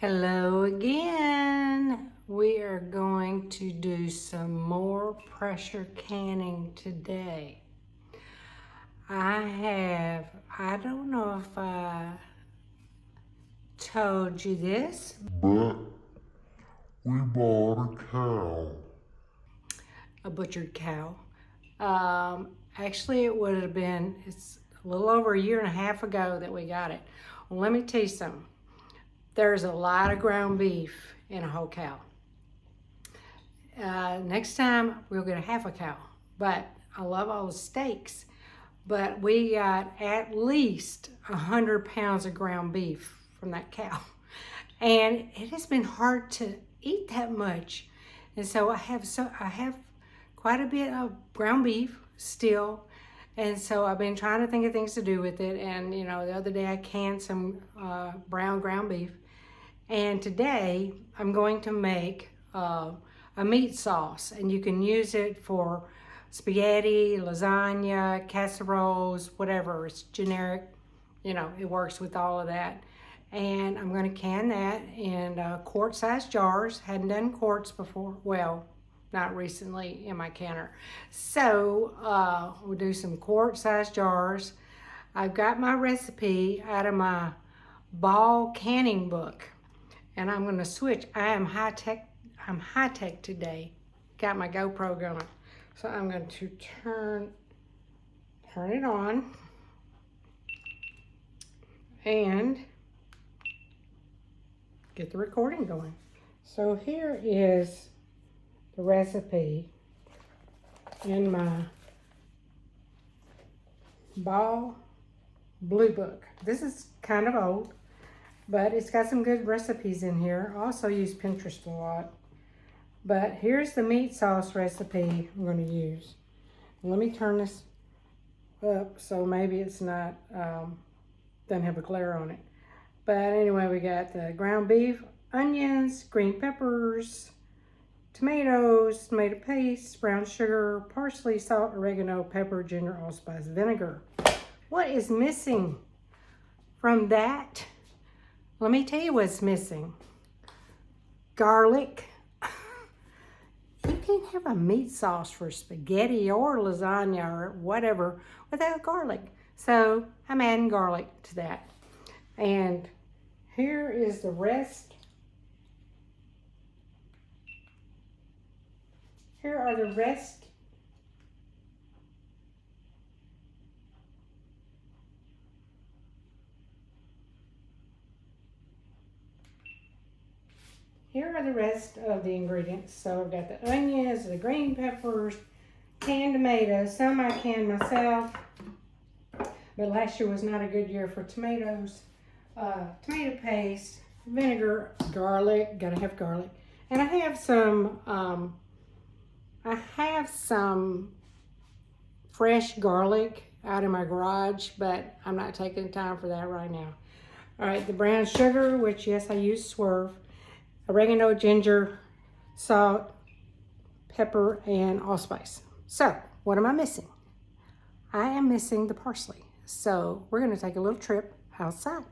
Hello again. We are going to do some more pressure canning today. I don't know if I told you this, but we bought a cow. a butchered cow. Actually, it's a little over a year and a half ago that we got it. Well, let me tell you something. There's a lot of ground beef in a whole cow. Next time we'll get a half a cow, but I love all the steaks. But we got at least 100 pounds of ground beef from that cow. And it has been hard to eat that much. And so I have quite a bit of ground beef still. And so I've been trying to think of things to do with it. And the other day I canned some brown ground beef. And today I'm going to make a meat sauce, and you can use it for spaghetti, lasagna, casseroles, whatever. It's generic, it works with all of that. And I'm going to can that in quart-sized jars. Hadn't done quarts before, well, not recently in my canner. So we'll do some quart-sized jars. I've got my recipe out of my ball canning book, and I'm going to switch. I'm high tech today. Got my GoPro going. So I'm going to turn it on and get the recording going. So here is the recipe in my ball blue book. This is kind of old, but it's got some good recipes in here. I also use Pinterest a lot. But here's the meat sauce recipe I'm going to use. Let me turn this up so maybe it's not, doesn't have a glare on it. But anyway, we got the ground beef, onions, green peppers, tomatoes, tomato paste, brown sugar, parsley, salt, oregano, pepper, ginger, allspice, vinegar. What is missing from that? Let me tell you what's missing. Garlic. You can't have a meat sauce for spaghetti or lasagna or whatever without garlic. So I'm adding garlic to that. And here is the rest. Here are the rest. Here are the rest of the ingredients. So I've got the onions, the green peppers, canned tomatoes. Some I canned myself, but last year was not a good year for tomatoes. Tomato paste, vinegar, garlic, gotta have garlic. And I have some fresh garlic out of my garage, but I'm not taking time for that right now. All right, the brown sugar, which yes, I use Swerve. Oregano, ginger, salt, pepper, and allspice. So, what am I missing? I am missing the parsley. So, we're going to take a little trip outside.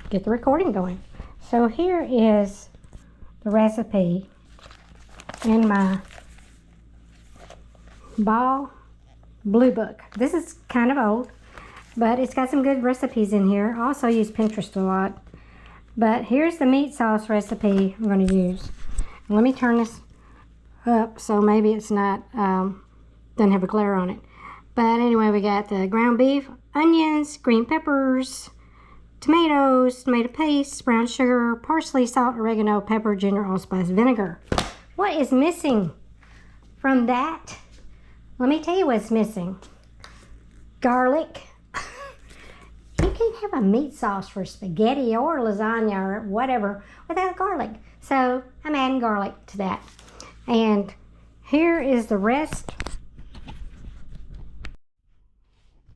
Get the recording going. So, here is the recipe in my ball blue book. This is kind of old, but it's got some good recipes in here. I also use Pinterest a lot. But here's the meat sauce recipe I'm going to use. Let me turn this up so maybe it's not, doesn't have a glare on it. But anyway, we got the ground beef, onions, green peppers, tomatoes, tomato paste, brown sugar, parsley, salt, oregano, pepper, ginger, allspice, vinegar. What is missing from that? Let me tell you what's missing. Garlic. You can't have a meat sauce for spaghetti or lasagna or whatever without garlic. So I'm adding garlic to that. And here is the rest.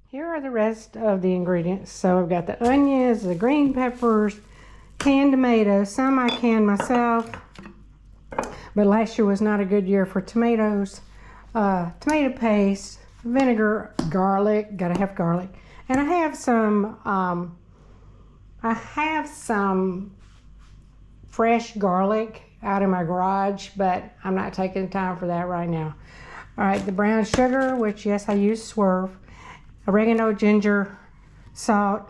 Here are the rest of the ingredients. So I've got the onions, the green peppers, canned tomatoes. Some I canned myself, but last year was not a good year for tomatoes. Tomato paste, vinegar, garlic, gotta have garlic. And I have some fresh garlic out in my garage, but I'm not taking the time for that right now. All right, the brown sugar, which yes, I use Swerve, oregano, ginger, salt,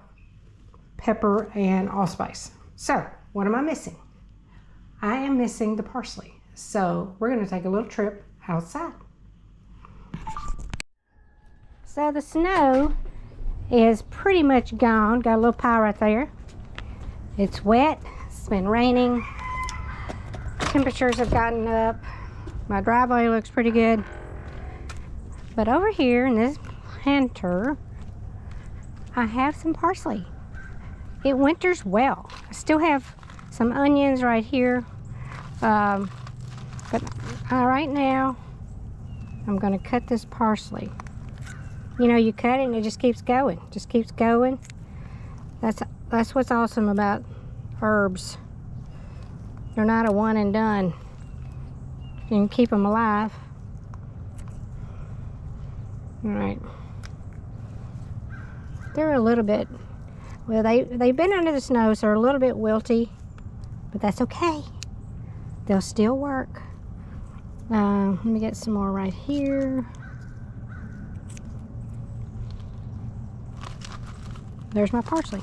pepper, and allspice. So, what am I missing? I am missing the parsley. So, we're gonna take a little trip outside. So the snow is pretty much gone. Got a little pile right there. It's wet, it's been raining. Temperatures have gotten up. My driveway looks pretty good. But over here in this planter, I have some parsley. It winters well. I still have some onions right here. But right now, I'm gonna cut this parsley. You know, you cut it and it just keeps going. Just keeps going. That's what's awesome about herbs. They're not a one and done. You can keep them alive. All right. They're a little bit, well, they've been under the snow, so they're a little bit wilty, but that's okay. They'll still work. Let me get some more right here. There's my parsley.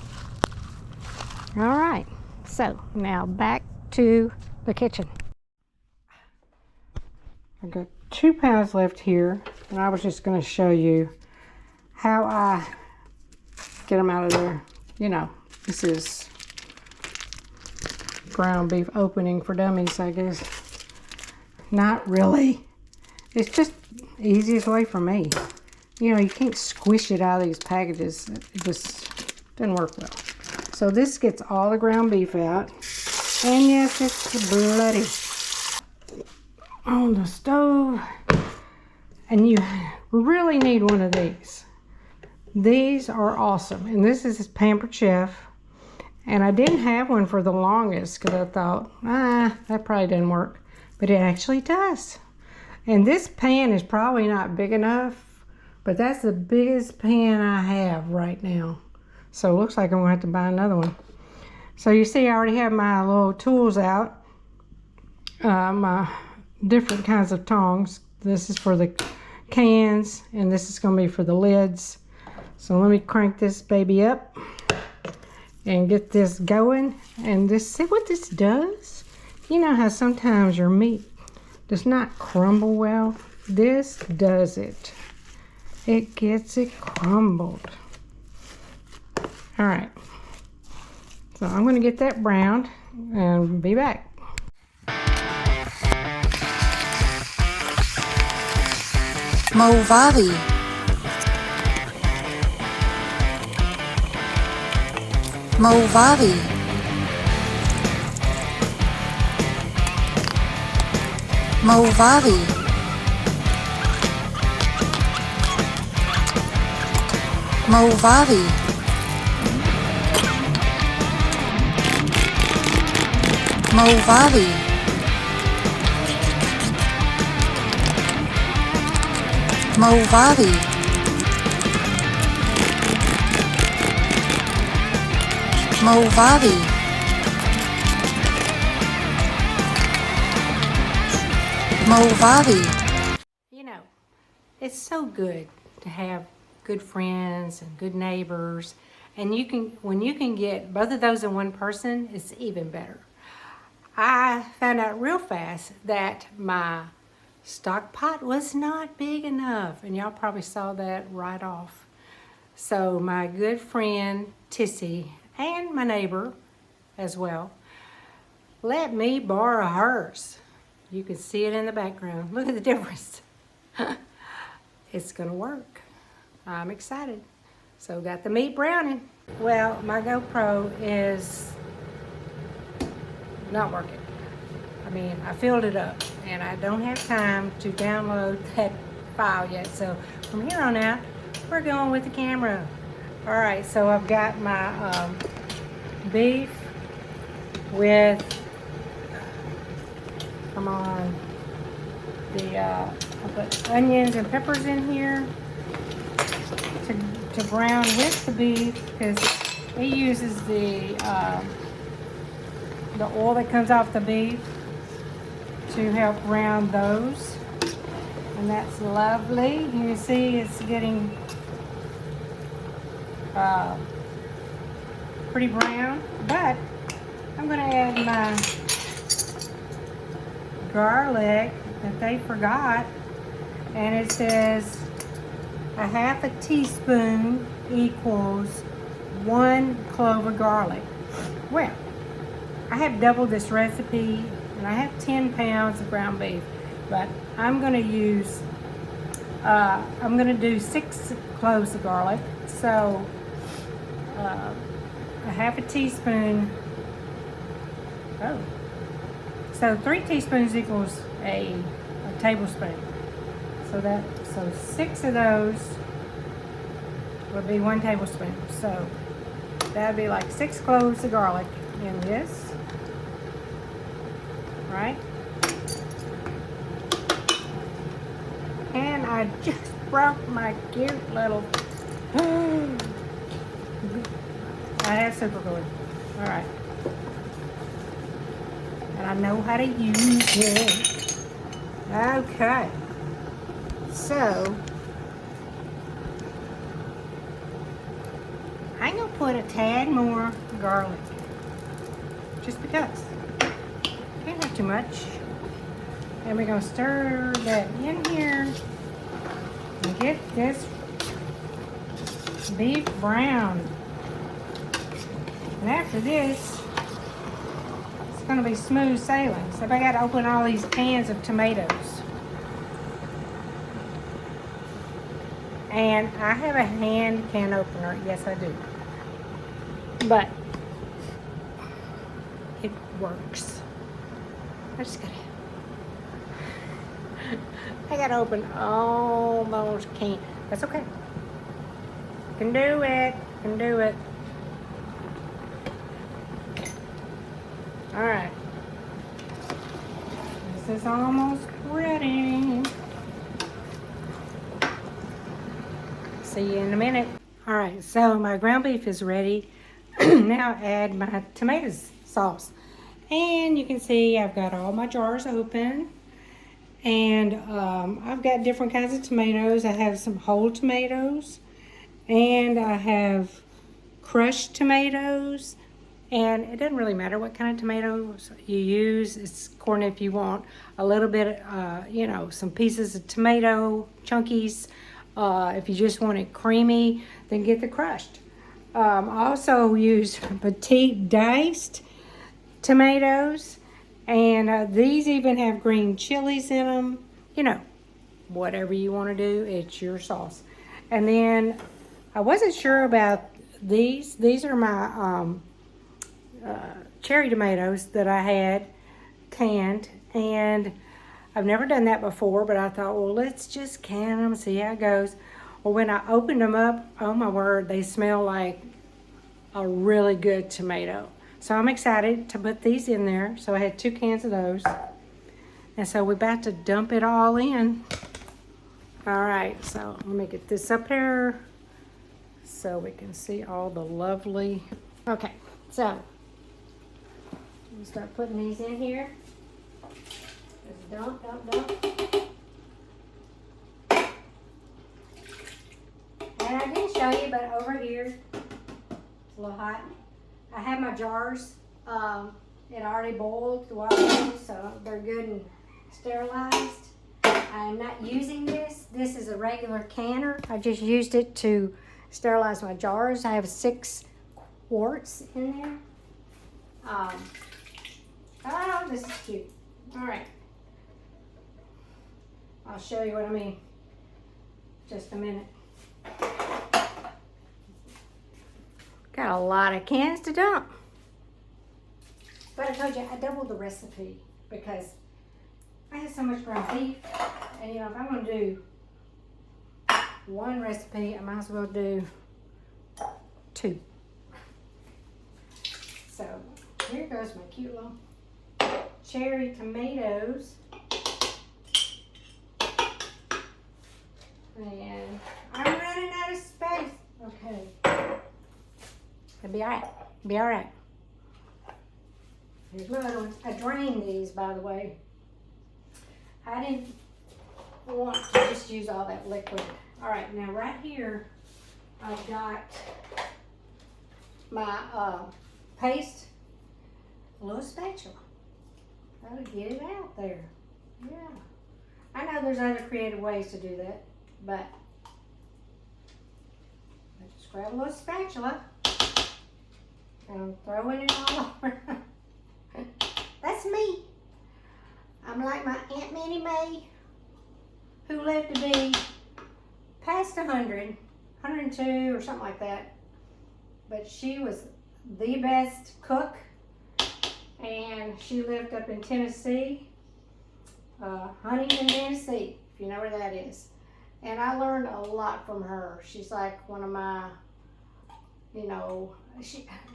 All right, so now back to the kitchen. I've got 2 pounds left here, and I was just going to show you how I get them out of there. You know, this is ground beef opening for dummies, I guess. Not really. It's just the easiest way for me. You know, you can't squish it out of these packages. It just doesn't work well. So this gets all the ground beef out. And yes, it's bloody on the stove. And you really need one of these. These are awesome. And this is Pampered Chef. And I didn't have one for the longest because I thought, that probably didn't work. But it actually does. And this pan is probably not big enough, but that's the biggest pan I have right now. So it looks like I'm going to have to buy another one. So you see I already have my little tools out. My different kinds of tongs. This is for the cans, and this is going to be for the lids. So let me crank this baby up and get this going. And see what this does? You know how sometimes your meat does not crumble well? This does it. It gets it crumbled. All right. So I'm going to get that browned and be back. Movavi. Movavi. Movavi. Movavi. Movavi. Movavi. Movavi. Movavi. You know, it's so good to have good friends and good neighbors. And when you can get both of those in one person, it's even better. I found out real fast that my stock pot was not big enough, and y'all probably saw that right off. So my good friend Tissy and my neighbor as well let me borrow hers. You can see it in the background. Look at the difference. It's gonna work. I'm excited. So got the meat browning. Well, my GoPro is not working. I mean, I filled it up and I don't have time to download that file yet. So from here on out, we're going with the camera. All right, so I've got my beef with, come on, I put onions and peppers in here to brown with the beef because it uses the the oil that comes off the beef to help round those. And that's lovely. You can see it's getting pretty brown, but I'm gonna add my garlic that they forgot, and it says a half a teaspoon equals 1 clove of garlic. Well, I have doubled this recipe and I have 10 pounds of ground beef, but I'm gonna use I'm gonna do 6 cloves of garlic, so a half a teaspoon. Oh, so 3 teaspoons equals a tablespoon. So 6 of those would be 1 tablespoon. So that'd be like 6 cloves of garlic in this, right? And I just broke my cute little. I have super glue. All right. And I know how to use it. Okay. So, I'm going to put a tad more garlic. Just because. Can't have too much. And we're going to stir that in here and get this beef brown. And after this, it's going to be smooth sailing. So I got to open all these cans of tomatoes. And I have a hand can opener. Yes, I do. But it works. I gotta open all those cans. That's okay. Can do it. Can do it. All right. This is almost ready. See you in a minute. All right, so my ground beef is ready. Now add my tomato sauce. And you can see I've got all my jars open. And I've got different kinds of tomatoes. I have some whole tomatoes. And I have crushed tomatoes. And it doesn't really matter what kind of tomatoes you use. It's according if you want a little bit, some pieces of tomato, chunkies. If you just want it creamy, then get the crushed. I also use petite diced tomatoes. And these even have green chilies in them. You know, whatever you want to do, it's your sauce. And then I wasn't sure about these. These are my cherry tomatoes that I had canned, and I've never done that before, but I thought, well, let's just can them, see how it goes. Well, when I opened them up, oh my word, they smell like a really good tomato. So I'm excited to put these in there. So I had 2 cans of those. And so we're about to dump it all in. All right, so let me get this up here so we can see all the lovely. Okay, so we'll start putting these in here. Just dump. And I didn't show you, but over here, it's a little hot. I have my jars. It already boiled the water, so they're good and sterilized. I'm not using this. This is a regular canner. I just used it to sterilize my jars. I have 6 quarts in there. Oh, this is cute. All right. I'll show you what I mean. Just a minute. Got a lot of cans to dump. But I told you, I doubled the recipe because I had so much ground beef. And if I'm going to do 1 recipe, I might as well do 2. So here goes my cute little cherry tomatoes. And I'm running out of space. Okay. It'll be all right. Be all right. Here's my other one. I drained these, by the way. I didn't want to just use all that liquid. All right, now right here, I've got my paste, a little spatula. That'll get it out there. Yeah. I know there's other creative ways to do that, but I just grab a little spatula and I'm throwing it all over. That's me. I'm like my Aunt Minnie Mae, who lived to be past 100, 102 or something like that. But she was the best cook, and she lived up in Tennessee, Huntington, Tennessee, if you know where that is. And I learned a lot from her. She's like one of my, you know,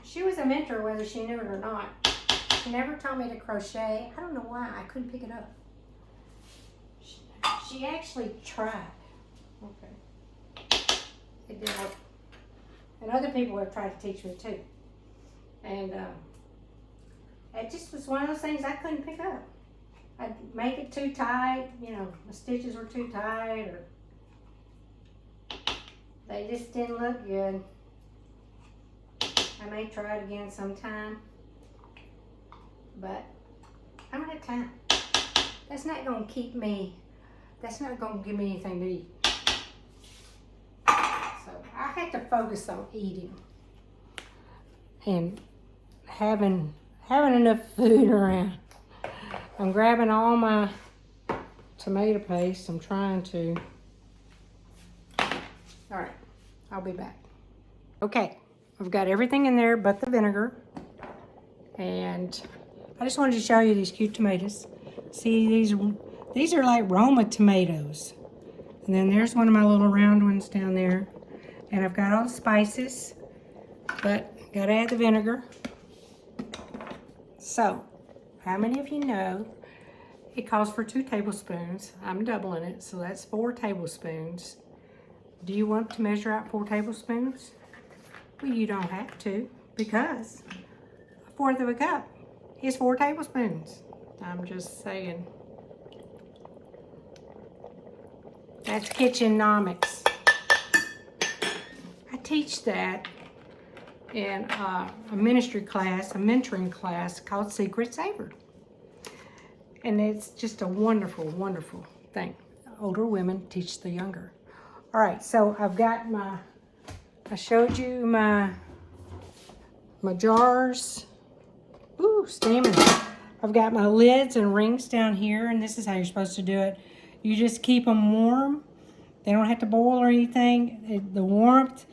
she was a mentor whether she knew it or not. She never taught me to crochet. I don't know why. I couldn't pick it up. She actually tried. Okay. It didn't work. And other people have tried to teach me too. And it just was one of those things I couldn't pick up. I'd make it too tight, you know, the stitches were too tight, or they just didn't look good. I may try it again sometime, but I don't have time. That's not gonna keep me, that's not gonna give me anything to eat. So I had to focus on eating and having enough food around. I'm grabbing all my tomato paste. I'm trying to. All right, I'll be back. Okay, I've got everything in there but the vinegar. And I just wanted to show you these cute tomatoes. See, these are like Roma tomatoes. And then there's one of my little round ones down there. And I've got all the spices, but gotta add the vinegar. So, how many of you know it calls for 2 tablespoons? I'm doubling it, so that's 4 tablespoons. Do you want to measure out 4 tablespoons? Well, you don't have to, because 1/4 of a cup is 4 tablespoons. I'm just saying. That's kitchenomics. I teach that in a ministry class, a mentoring class called Secret Saver. And it's just a wonderful, wonderful thing. Older women teach the younger. All right, so I've got I showed you my jars. Ooh, steaming. I've got my lids and rings down here, and this is how you're supposed to do it. You just keep them warm. They don't have to boil or anything. The warmth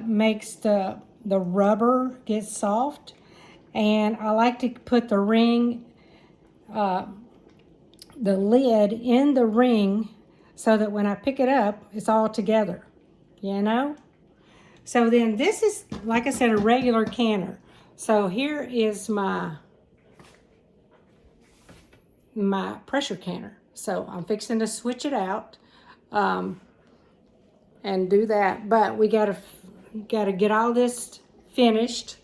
makes the rubber get soft. And I like to put the ring, the lid in the ring so that when I pick it up, it's all together, you know? So then this is, like I said, a regular canner. So here is my pressure canner. So I'm fixing to switch it out and do that. But we gotta get all this finished.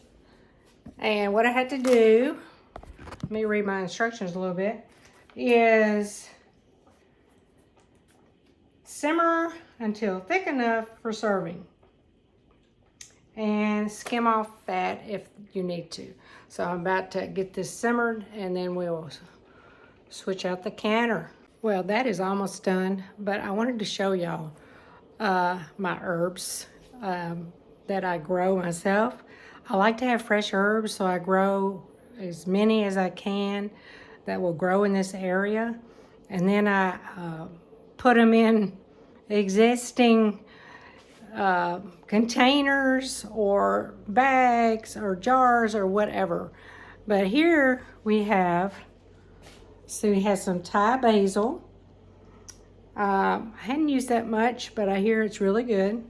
And what I had to do, let me read my instructions a little bit, is simmer until thick enough for serving. And skim off fat if you need to. So I'm about to get this simmered, and then we'll switch out the canner. Well, that is almost done, but I wanted to show y'all my herbs that I grow myself. I like to have fresh herbs, so I grow as many as I can that will grow in this area. And then I put them in existing containers or bags or jars or whatever. But here we have, so we have some Thai basil. I hadn't used that much, but I hear it's really good.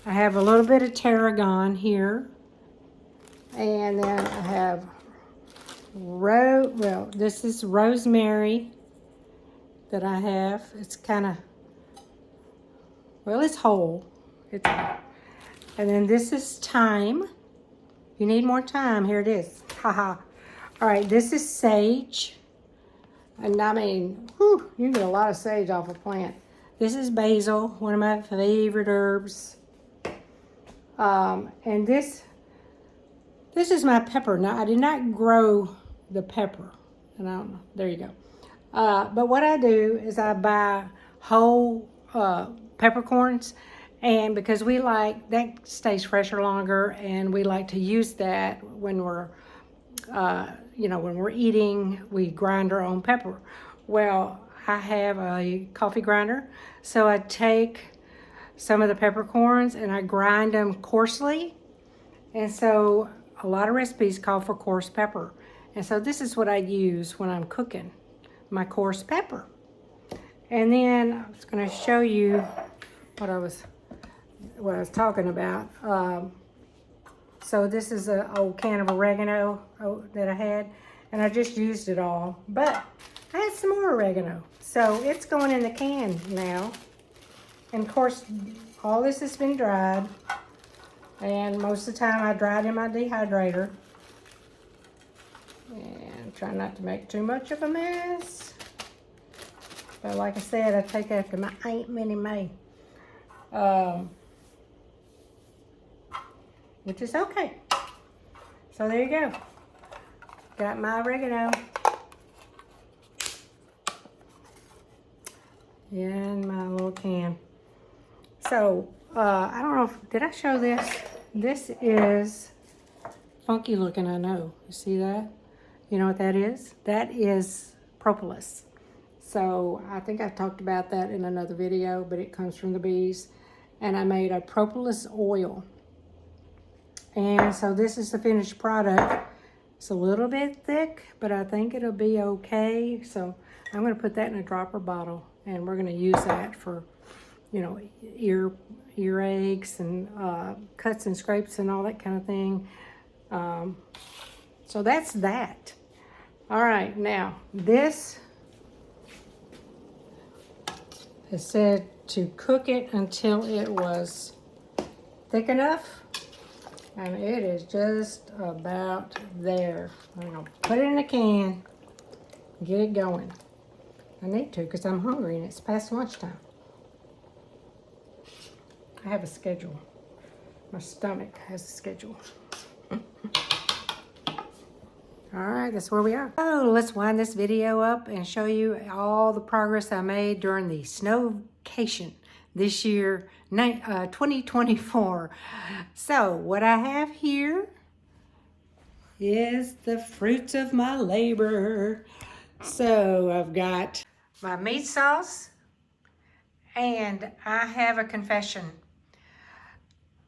I have a little bit of tarragon here. And then I have, this is rosemary that I have. It's kind of, it's whole. And then this is thyme. You need more thyme. Here it is. Haha. All right, this is sage. And I mean, whew, you can get a lot of sage off a plant. This is basil, one of my favorite herbs. And this is my pepper. Now, I did not grow the pepper. And I don't know. There you go. But what I do is I buy whole peppercorns, and because we like that stays fresher longer, and we like to use that when we're when we're eating, we grind our own pepper. Well, I have a coffee grinder, so I take some of the peppercorns and I grind them coarsely. And so a lot of recipes call for coarse pepper. And so this is what I use when I'm cooking, my coarse pepper. And then I was going to show you what I was talking about. So this is an old can of oregano that I had, and I just used it all. But I had some more oregano, so it's going in the can now. And of course, all this has been dried, and most of the time I dry it in my dehydrator. And try not to make too much of a mess. But like I said, I take after my Aunt Minnie Mae. Which is okay. So there you go. Got my oregano in my little can. So, I don't know did I show this? This is funky looking, I know. You see that? You know what that is? That is propolis. So, I think I've talked about that in another video, but it comes from the bees. And I made a propolis oil. And so this is the finished product. It's a little bit thick, but I think it'll be okay. So I'm going to put that in a dropper bottle, and we're going to use that for, earaches and cuts and scrapes and all that kind of thing. So that's that. All right, now this is said to cook it until it was thick enough. And it is just about there. I'm going to put it in a can, get it going. I need to because I'm hungry and it's past lunchtime. I have a schedule. My stomach has a schedule. All right, that's where we are. Oh, let's wind this video up and show you all the progress I made during the snowcation this year, 2024. So what I have here is the fruits of my labor. So I've got my meat sauce, and I have a confession.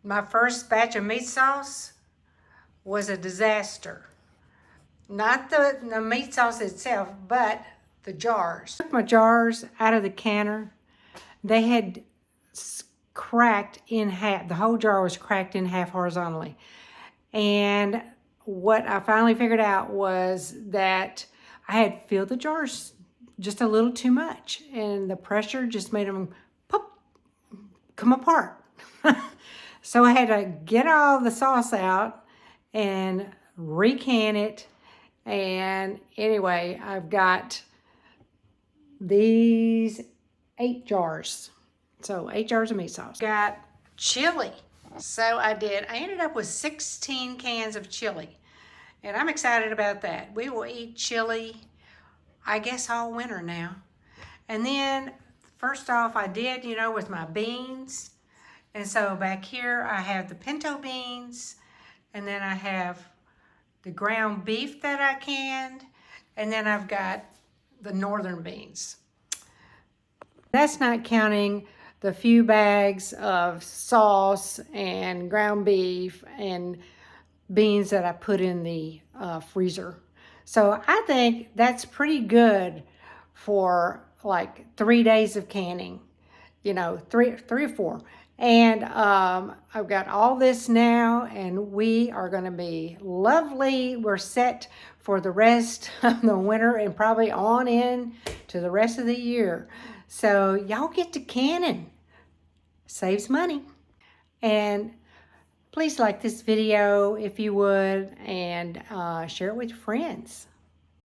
My first batch of meat sauce was a disaster. Not the meat sauce itself, but the jars. I took my jars out of the canner. They had cracked in half. The whole jar was cracked in half horizontally. And what I finally figured out was that I had filled the jars just a little too much, and the pressure just made them pop, come apart. So I had to get all the sauce out and recan it. And anyway, I've got these 8 jars. So 8 jars of meat sauce. Got chili. So I ended up with 16 cans of chili. And I'm excited about that. We will eat chili, I guess, all winter now. And then, first off, I did, with my beans. And so back here, I have the pinto beans. And then I have the ground beef that I canned. And then I've got the northern beans. That's not counting the few bags of sauce and ground beef and beans that I put in the freezer. So I think that's pretty good for like 3 days of canning, three or 4. And I've got all this now, and we are going to be lovely. We're set for the rest of the winter and probably on in to the rest of the year. So y'all get to canning. Saves money. And Please like this video if you would, and share it with your friends.